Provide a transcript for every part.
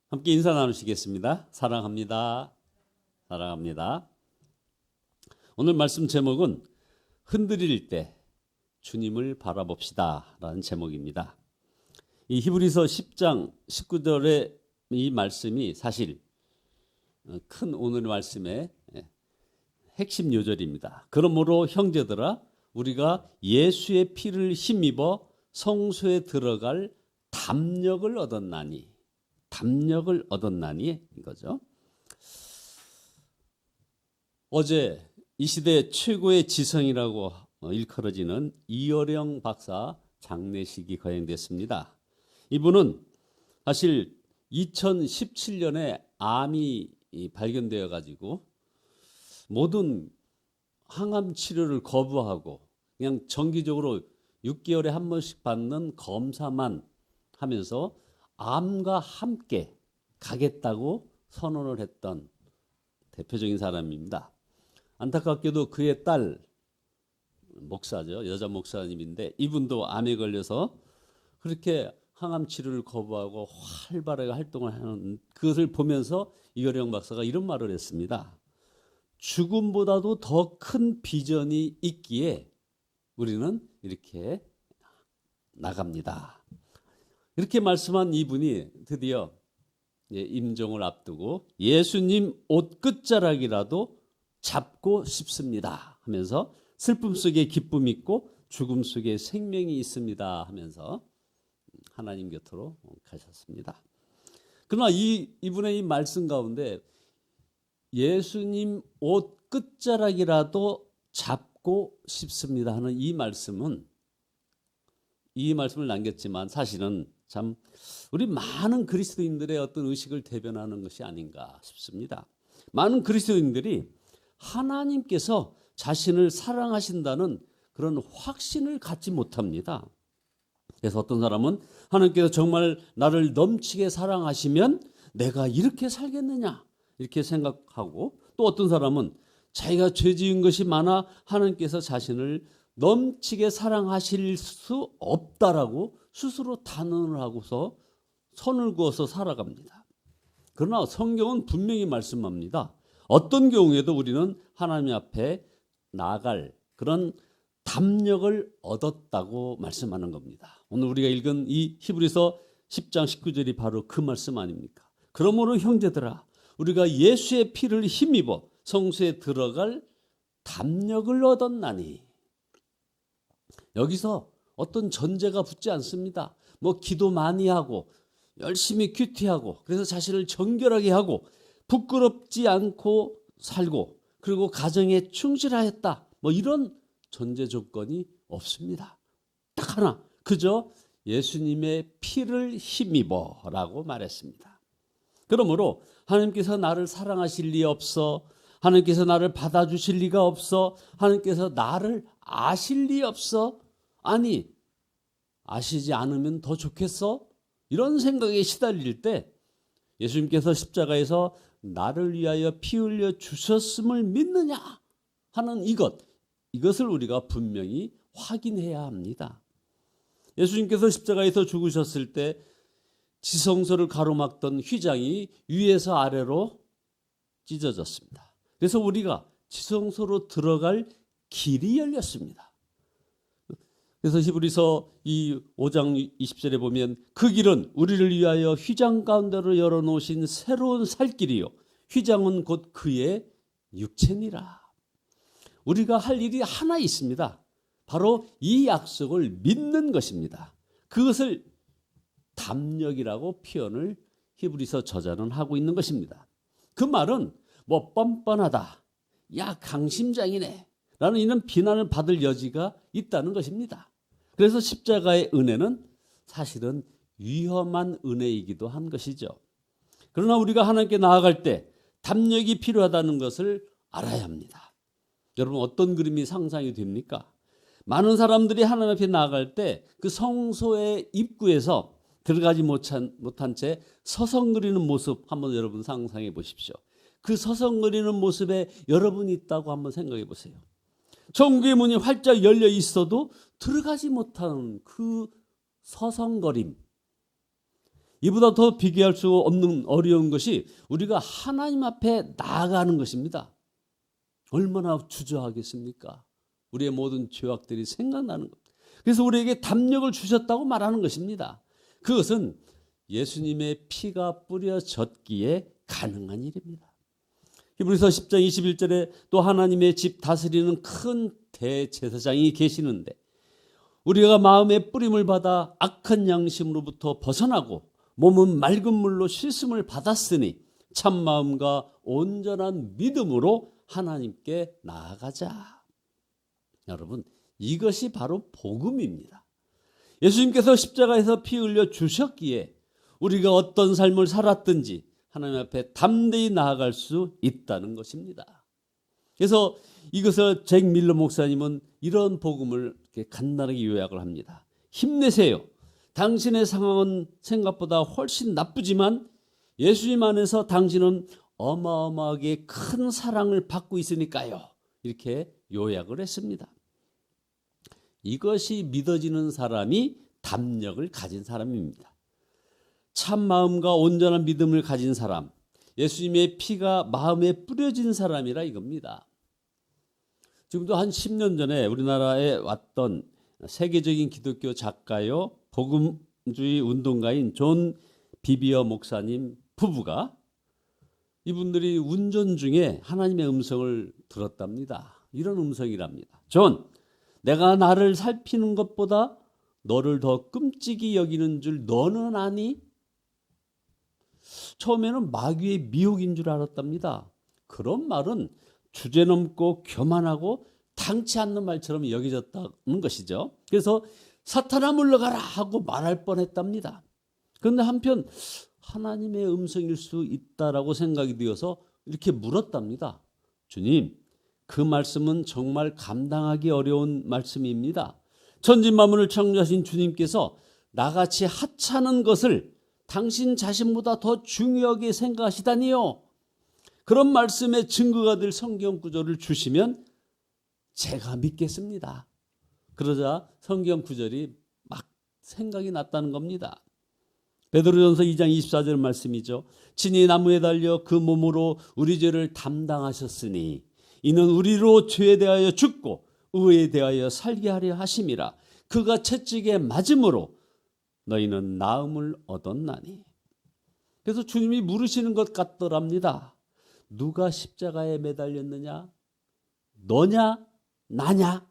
함께 인사 나누시겠습니다. 사랑합니다. 사랑합니다. 오늘 말씀 제목은 흔들릴 때 주님을 바라봅시다 라는 제목입니다. 이 히브리서 10장 19절의 이 말씀이 사실 큰 오늘 말씀의 핵심 요절입니다. 그러므로 형제들아 우리가 예수의 피를 힘입어 성소에 들어갈 담력을 얻었나니 이거죠. 어제 이 시대 최고의 지성이라고 일컬어지는 이어령 박사 장례식이 거행됐습니다. 이분은 사실 2017년에 암이 발견되어 가지고 모든 항암 치료를 거부하고 그냥 정기적으로 6개월에 한 번씩 받는 검사만 하면서 암과 함께 가겠다고 선언을 했던 대표적인 사람입니다. 안타깝게도 그의 딸 목사죠. 여자 목사님인데 이분도 암에 걸려서 그렇게 항암 치료를 거부하고 활발하게 활동을 하는 그것을 보면서 이어령 박사가 이런 말을 했습니다. 죽음보다도 더 큰 비전이 있기에 우리는 이렇게 나갑니다. 이렇게 말씀한 이분이 드디어 임종을 앞두고 예수님 옷 끝자락이라도 잡고 싶습니다 하면서 슬픔 속에 기쁨이 있고 죽음 속에 생명이 있습니다 하면서 하나님 곁으로 가셨습니다. 그러나 이분의 이 말씀 가운데 예수님 옷 끝자락이라도 잡고 싶습니다 하는 이 말씀을 남겼지만 사실은 참 우리 많은 그리스도인들의 어떤 의식을 대변하는 것이 아닌가 싶습니다. 많은 그리스도인들이 하나님께서 자신을 사랑하신다는 그런 확신을 갖지 못합니다. 그래서 어떤 사람은 하나님께서 정말 나를 넘치게 사랑하시면 내가 이렇게 살겠느냐 이렇게 생각하고, 또 어떤 사람은 자기가 죄 지은 것이 많아 하나님께서 자신을 넘치게 사랑하실 수 없다라고 스스로 단언을 하고서 선을 그어서 살아갑니다. 그러나 성경은 분명히 말씀합니다. 어떤 경우에도 우리는 하나님 앞에 나아갈 그런 담력을 얻었다고 말씀하는 겁니다. 오늘 우리가 읽은 이 히브리서 10장 19절이 바로 그 말씀 아닙니까? 그러므로 형제들아 우리가 예수의 피를 힘입어 성소에 들어갈 담력을 얻었나니. 여기서 어떤 전제가 붙지 않습니다. 뭐 기도 많이 하고 열심히 큐티하고 그래서 자신을 정결하게 하고 부끄럽지 않고 살고 그리고 가정에 충실하였다. 뭐 이런 전제 조건이 없습니다. 딱 하나, 그저 예수님의 피를 힘입어라고 말했습니다. 그러므로 하나님께서 나를 사랑하실 리 없어, 하나님께서 나를 받아주실 리가 없어, 하나님께서 나를 아실 리 없어, 아니 아시지 않으면 더 좋겠어? 이런 생각에 시달릴 때 예수님께서 십자가에서 나를 위하여 피 흘려 주셨음을 믿느냐 하는 이것을 우리가 분명히 확인해야 합니다. 예수님께서 십자가에서 죽으셨을 때 지성소를 가로막던 휘장이 위에서 아래로 찢어졌습니다. 그래서 우리가 지성소로 들어갈 길이 열렸습니다. 그래서 히브리서 이 5장 20절에 보면 그 길은 우리를 위하여 휘장 가운데로 열어놓으신 새로운 살 길이요 휘장은 곧 그의 육체니라. 우리가 할 일이 하나 있습니다. 바로 이 약속을 믿는 것입니다. 그것을 담력이라고 표현을 히브리서 저자는 하고 있는 것입니다. 그 말은 뭐 뻔뻔하다, 야 강심장이네 라는 이런 비난을 받을 여지가 있다는 것입니다. 그래서 십자가의 은혜는 사실은 위험한 은혜이기도 한 것이죠. 그러나 우리가 하나님께 나아갈 때 담력이 필요하다는 것을 알아야 합니다. 여러분 어떤 그림이 상상이 됩니까? 많은 사람들이 하나님 앞에 나아갈 때 그 성소의 입구에서 들어가지 못한 채 서성거리는 모습 한번 여러분 상상해 보십시오. 그 서성거리는 모습에 여러분이 있다고 한번 생각해 보세요. 천국의 문이 활짝 열려 있어도 들어가지 못하는 그 서성거림, 이보다 더 비교할 수 없는 어려운 것이 우리가 하나님 앞에 나아가는 것입니다. 얼마나 주저하겠습니까? 우리의 모든 죄악들이 생각나는 것. 그래서 우리에게 담력을 주셨다고 말하는 것입니다. 그것은 예수님의 피가 뿌려졌기에 가능한 일입니다. 히브리서 10장 21절에 또 하나님의 집 다스리는 큰 대제사장이 계시는데 우리가 마음의 뿌림을 받아 악한 양심으로부터 벗어나고 몸은 맑은 물로 씻음을 받았으니 참 마음과 온전한 믿음으로 하나님께 나아가자. 여러분, 이것이 바로 복음입니다. 예수님께서 십자가에서 피 흘려 주셨기에 우리가 어떤 삶을 살았든지 하나님 앞에 담대히 나아갈 수 있다는 것입니다. 그래서 이것을 잭 밀러 목사님은 이런 복음을 이렇게 간단하게 요약을 합니다. 힘내세요. 당신의 상황은 생각보다 훨씬 나쁘지만 예수님 안에서 당신은 어마어마하게 큰 사랑을 받고 있으니까요. 이렇게 요약을 했습니다. 이것이 믿어지는 사람이 담력을 가진 사람입니다. 참 마음과 온전한 믿음을 가진 사람, 예수님의 피가 마음에 뿌려진 사람이라 이겁니다. 지금도 한 10년 전에 우리나라에 왔던 세계적인 기독교 작가요 복음주의 운동가인 존 비비어 목사님 부부가 이분들이 운전 중에 하나님의 음성을 들었답니다. 이런 음성이랍니다. 존, 내가 나를 살피는 것보다 너를 더 끔찍이 여기는 줄 너는 아니? 처음에는 마귀의 미혹인 줄 알았답니다. 그런 말은 주제넘고 교만하고 당치 않는 말처럼 여겨졌다는 것이죠. 그래서 사탄아 물러가라 하고 말할 뻔했답니다. 그런데 한편 하나님의 음성일 수 있다라고 생각이 되어서 이렇게 물었답니다. 주님, 그 말씀은 정말 감당하기 어려운 말씀입니다. 천지만물을 창조하신 주님께서 나같이 하찮은 것을 당신 자신보다 더 중요하게 생각하시다니요. 그런 말씀의 증거가 될 성경 구절을 주시면 제가 믿겠습니다. 그러자 성경 구절이 막 생각이 났다는 겁니다. 베드로전서 2장 24절 말씀이죠. 친히 나무에 달려 그 몸으로 우리 죄를 담당하셨으니 이는 우리로 죄에 대하여 죽고 의에 대하여 살게 하려 하심이라. 그가 채찍에 맞음으로 너희는 나음을 얻었나니. 그래서 주님이 물으시는 것 같더랍니다. 누가 십자가에 매달렸느냐? 너냐? 나냐?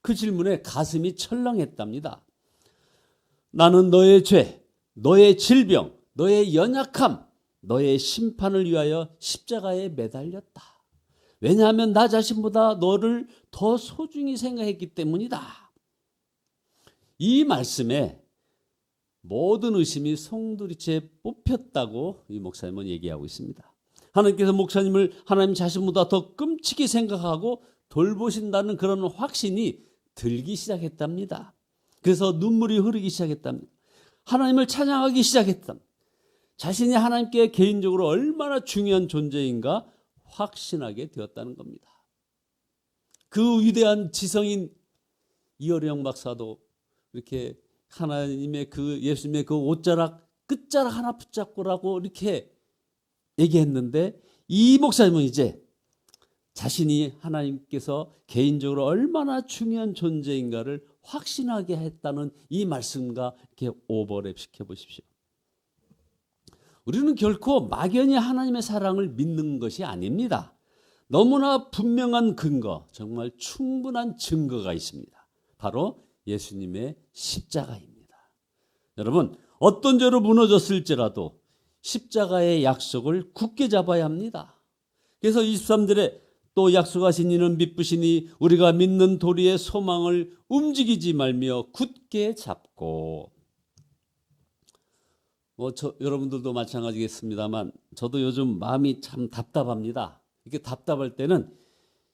그 질문에 가슴이 철렁했답니다. 나는 너의 죄, 너의 질병, 너의 연약함, 너의 심판을 위하여 십자가에 매달렸다. 왜냐하면 나 자신보다 너를 더 소중히 생각했기 때문이다. 이 말씀에 모든 의심이 송두리째 뽑혔다고 이 목사님은 얘기하고 있습니다. 하나님께서 목사님을 하나님 자신보다 더 끔찍히 생각하고 돌보신다는 그런 확신이 들기 시작했답니다. 그래서 눈물이 흐르기 시작했답니다. 하나님을 찬양하기 시작했답니다. 자신이 하나님께 개인적으로 얼마나 중요한 존재인가 확신하게 되었다는 겁니다. 그 위대한 지성인 이어령 박사도 이렇게 하나님의 그 예수님의 그 옷자락 끝자락 하나 붙잡고라고 이렇게 얘기했는데 이 목사님은 이제 자신이 하나님께서 개인적으로 얼마나 중요한 존재인가를 확신하게 했다는 이 말씀과 이렇게 오버랩 시켜보십시오. 우리는 결코 막연히 하나님의 사랑을 믿는 것이 아닙니다. 너무나 분명한 근거, 정말 충분한 증거가 있습니다. 바로 예수님의 십자가입니다. 여러분, 어떤 죄로 무너졌을지라도 십자가의 약속을 굳게 잡아야 합니다. 그래서 23절에 또 약속하신 이는 믿으시니 우리가 믿는 도리의 소망을 움직이지 말며 굳게 잡고. 여러분들도 마찬가지겠습니다만 저도 요즘 마음이 참 답답합니다. 이렇게 답답할 때는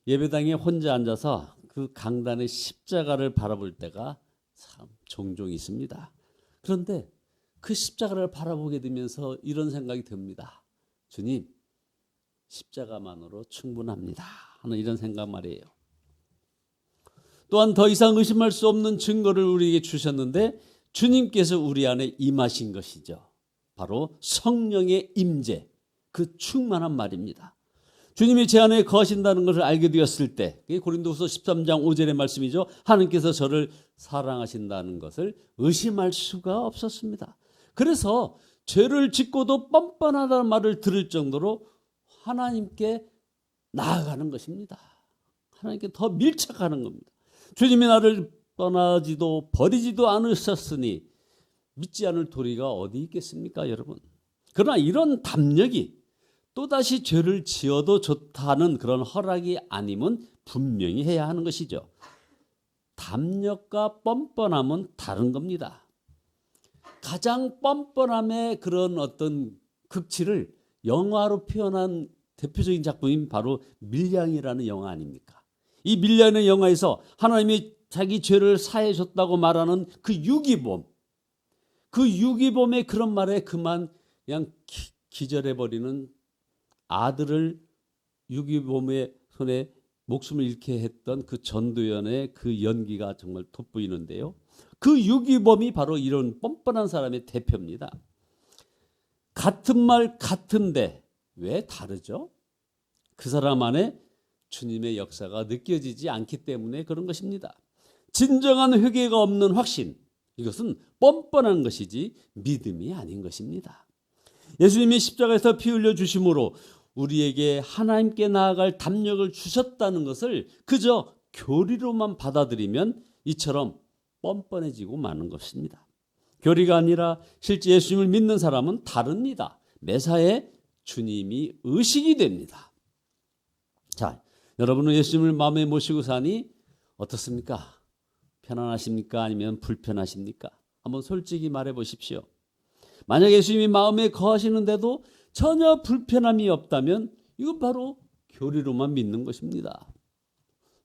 예배당에 혼자 앉아서 그 강단의 십자가를 바라볼 때가 참 종종 있습니다. 그런데 그 십자가를 바라보게 되면서 이런 생각이 듭니다. 주님, 십자가만으로 충분합니다 하는 이런 생각 말이에요. 또한 더 이상 의심할 수 없는 증거를 우리에게 주셨는데 주님께서 우리 안에 임하신 것이죠. 바로 성령의 임재, 그 충만한 말입니다. 주님이 제 안에 거하신다는 것을 알게 되었을 때, 고린도후서 13장 5절의 말씀이죠. 하나님께서 저를 사랑하신다는 것을 의심할 수가 없었습니다. 그래서 죄를 짓고도 뻔뻔하다는 말을 들을 정도로 하나님께 나아가는 것입니다. 하나님께 더 밀착하는 겁니다. 주님이 나를 떠나지도 버리지도 않으셨으니 믿지 않을 도리가 어디 있겠습니까, 여러분? 그러나 이런 담력이 또다시 죄를 지어도 좋다는 그런 허락이 아니면 분명히 해야 하는 것이죠. 담력과 뻔뻔함은 다른 겁니다. 가장 뻔뻔함의 그런 어떤 극치를 영화로 표현한 대표적인 작품이 바로 밀양이라는 영화 아닙니까? 이 밀양의 영화에서 하나님이 자기 죄를 사해 줬다고 말하는 그 유기범, 그 유기범의 그런 말에 그만 그냥 기절해버리는 아들을 유기범의 손에 목숨을 잃게 했던 그 전도연의 그 연기가 정말 돋보이는데요. 그 유기범이 바로 이런 뻔뻔한 사람의 대표입니다. 같은 말 같은데 왜 다르죠? 그 사람 안에 주님의 역사가 느껴지지 않기 때문에 그런 것입니다. 진정한 회개가 없는 확신, 이것은 뻔뻔한 것이지 믿음이 아닌 것입니다. 예수님이 십자가에서 피 흘려 주심으로 우리에게 하나님께 나아갈 담력을 주셨다는 것을 그저 교리로만 받아들이면 이처럼 뻔뻔해지고 마는 것입니다. 교리가 아니라 실제 예수님을 믿는 사람은 다릅니다. 매사에 주님이 의식이 됩니다. 자, 여러분은 예수님을 마음에 모시고 사니 어떻습니까? 편안하십니까? 아니면 불편하십니까? 한번 솔직히 말해 보십시오. 만약 예수님이 마음에 거하시는데도 전혀 불편함이 없다면 이건 바로 교리로만 믿는 것입니다.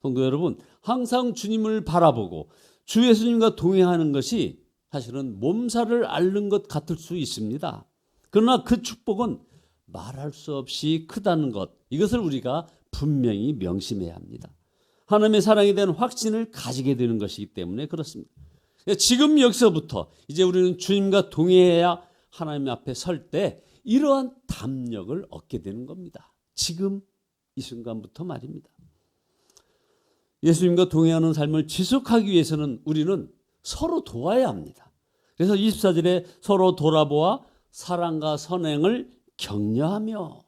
성도 여러분, 항상 주님을 바라보고 주 예수님과 동행하는 것이 사실은 몸살을 앓는 것 같을 수 있습니다. 그러나 그 축복은 말할 수 없이 크다는 것, 이것을 우리가 분명히 명심해야 합니다. 하나님의 사랑에 대한 확신을 가지게 되는 것이기 때문에 그렇습니다. 지금 여기서부터 이제 우리는 주님과 동행해야 하나님 앞에 설 때 이러한 담력을 얻게 되는 겁니다. 지금 이 순간부터 말입니다. 예수님과 동행하는 삶을 지속하기 위해서는 우리는 서로 도와야 합니다. 그래서 24절에 서로 돌아보아 사랑과 선행을 격려하며,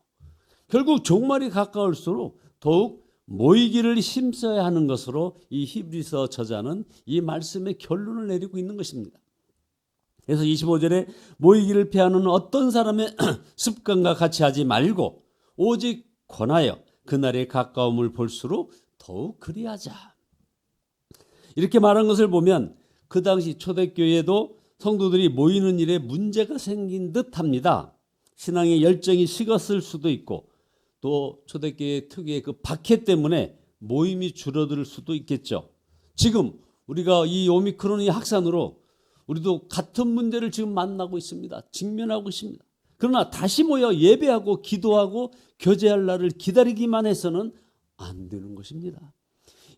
결국 종말이 가까울수록 더욱 모이기를 힘써야 하는 것으로 이 히브리서 저자는 이 말씀의 결론을 내리고 있는 것입니다. 그래서 25절에 모이기를 피하는 어떤 사람의 습관과 같이 하지 말고 오직 권하여 그날의 가까움을 볼수록 더욱 그리하자. 이렇게 말한 것을 보면 그 당시 초대교회에도 성도들이 모이는 일에 문제가 생긴 듯합니다. 신앙의 열정이 식었을 수도 있고 또 초대교회 특유의 그 박해 때문에 모임이 줄어들 수도 있겠죠. 지금 우리가 이 오미크론의 확산으로 우리도 같은 문제를 지금 만나고 있습니다. 직면하고 있습니다. 그러나 다시 모여 예배하고 기도하고 교제할 날을 기다리기만 해서는 안 되는 것입니다.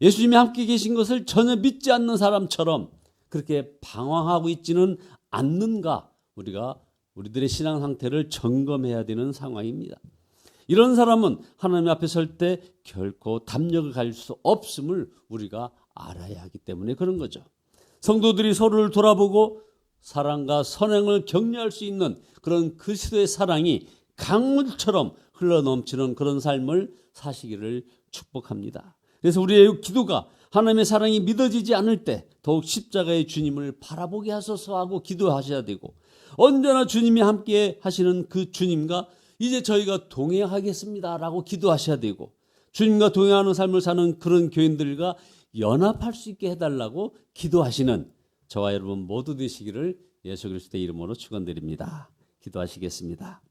예수님이 함께 계신 것을 전혀 믿지 않는 사람처럼 그렇게 방황하고 있지는 않는가, 우리가 우리들의 신앙 상태를 점검해야 되는 상황입니다. 이런 사람은 하나님 앞에 설 때 결코 담력을 가질 수 없음을 우리가 알아야 하기 때문에 그런 거죠. 성도들이 서로를 돌아보고 사랑과 선행을 격려할 수 있는 그런 그리스도의 사랑이 강물처럼 흘러넘치는 그런 삶을 사시기를 축복합니다. 그래서 우리의 기도가 하나님의 사랑이 믿어지지 않을 때 더욱 십자가의 주님을 바라보게 하소서 하고 기도하셔야 되고, 언제나 주님이 함께 하시는 그 주님과 이제 저희가 동행하겠습니다라고 기도하셔야 되고, 주님과 동행하는 삶을 사는 그런 교인들과 연합할 수 있게 해달라고 기도하시는 저와 여러분 모두 되시기를 예수 그리스도의 이름으로 축원드립니다. 기도하시겠습니다.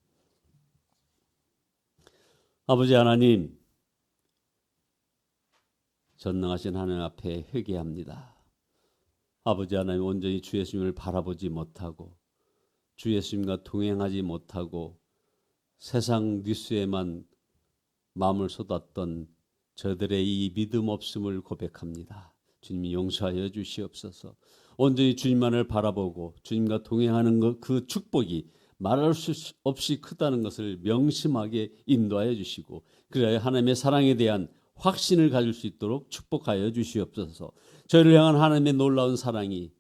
아버지 하나님, 전능하신 하나님 앞에 회개합니다. 아버지 하나님, 온전히 주 예수님을 바라보지 못하고 주 예수님과 동행하지 못하고 세상 뉴스에만 마음을 쏟았던 저들의 이 믿음 없음을 고백합니다. 주님이 용서하여 주시옵소서. 온전히 주님만을 바라보고 주님과 동행하는 그 축복이 말할 수 없이 크다는 것을 명심하게 인도하여 주시고, 그래야 하나님의 사랑에 대한 확신을 가질 수 있도록 축복하여 주시옵소서. 저희를 향한 하나님의 놀라운 사랑이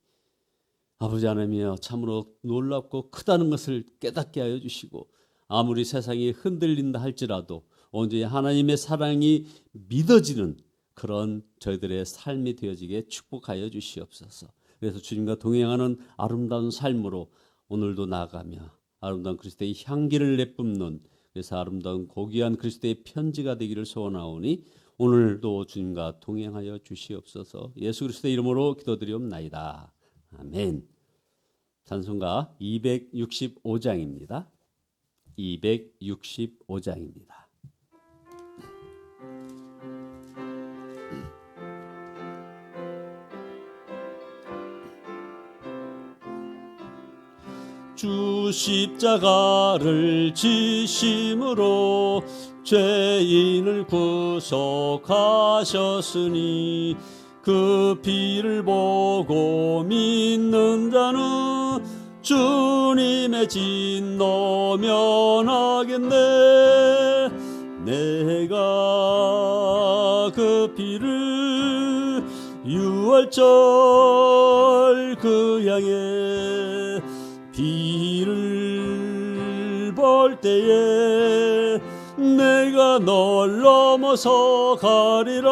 아버지 하나님이여 참으로 놀랍고 크다는 것을 깨닫게 하여 주시고, 아무리 세상이 흔들린다 할지라도 온전히 하나님의 사랑이 믿어지는 그런 저희들의 삶이 되어지게 축복하여 주시옵소서. 그래서 주님과 동행하는 아름다운 삶으로 오늘도 나아가며 아름다운 그리스도의 향기를 내뿜는, 그래서 아름다운 고귀한 그리스도의 편지가 되기를 소원하오니 오늘도 주님과 동행하여 주시옵소서. 예수 그리스도의 이름으로 기도드리옵나이다. 아멘. 찬송가 265장입니다. 265장입니다. 주 십자가를 지심으로 죄인을 구속하셨으니 그 피를 보고 믿는 자는 주님의 진노 면하겠네. 내가 그 피를 유월절 그 양의 피를 볼 때에 내가 널 넘어서 가리라.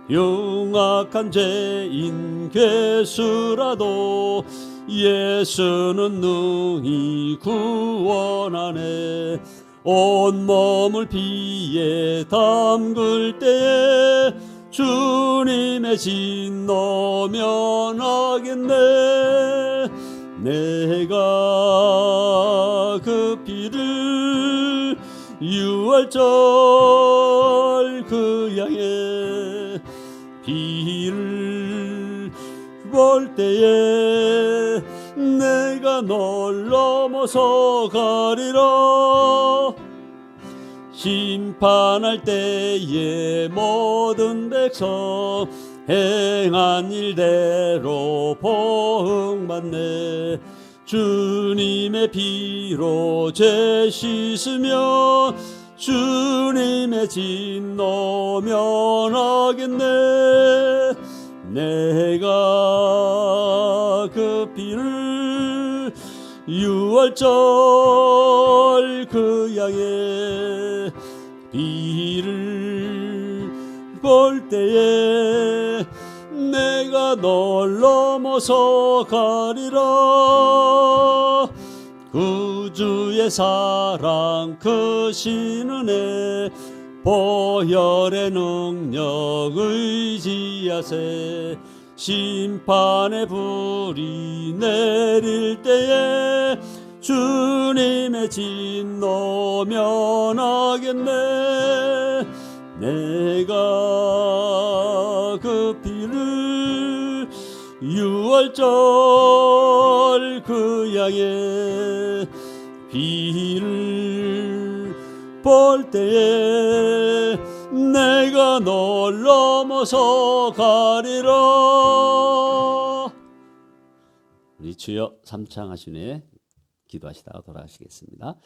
흉악한 죄인 괴수라도 예수는 능히 구원하네. 온몸을 피에 담글 때에 주님의 진노 면하겠네. 내가 그 피를 유월절 그 양의 피를 볼 때에 내가 널 넘어서 가리라. 심판할 때에 모든 백성 행한 일대로 보응받네. 주님의 피로 죄 씻으며 주님의 진노 면하겠네. 내가 그 피를 유월절 그 양의 피를 볼 때에 내가 널 넘어서 가리라. 구주의 사랑 크신 은혜 보혈의 능력 의지하세. 심판의 불이 내릴 때에 주님의 진노 면하겠네. 내가 그 피를 유월절 그 양의 피를 볼 때에 내가 널 넘어서 가리라. 우리 주여 삼창하시네 기도하시다가 돌아가시겠습니다.